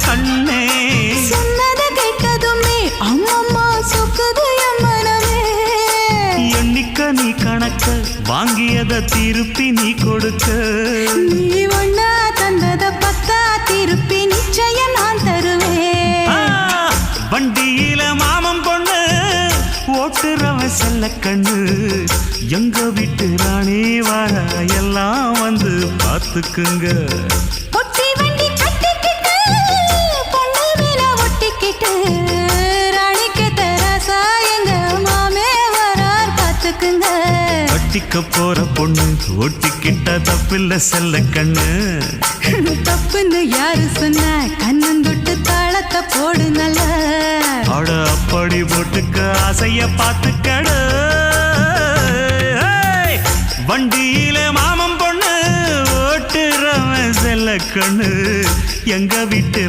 கண்ணே சொன்னத கேட்டதுமே அம்மம்மா சொக்குது என் மனமே எண்ணிக்க நீ கணக்க வாங்கியத திருப்பி நீ கொடுக்க நீ ஒண்ணா தந்தத பத்தா திருப்பி நிச்சயம் நான் தருவேன் வண்டியில மாமன் பொண்ணு ஓட்டுறவன் செல்ல கண்ணு எங்க வீட்டு ராணி வர எல்லாம் வந்து பார்த்துக்குங்க பொட்டி வண்டி கட்டிக்கிட்டு பொண்ணு மேல ஒட்டிக்கிட்டு ராணிக்கு தராசா எங்க மாமே வரார் பார்த்துக்குங்க கட்டிக்க போற பொண்ணு ஒட்டிக்கிட்ட தப்பில்ல செல்ல கண்ணு தப்புன்னு யாரு சொன்ன கண்ணந்தொட்டு தாளத்தை போடு நல்ல அட அப்படி போட்டுக்க ஆசைய பார்த்துக்கடு வண்டியில மாமன் பொண்ணு ஓட்டுறவன் செல்ல கண்ணு எங்க வீட்டு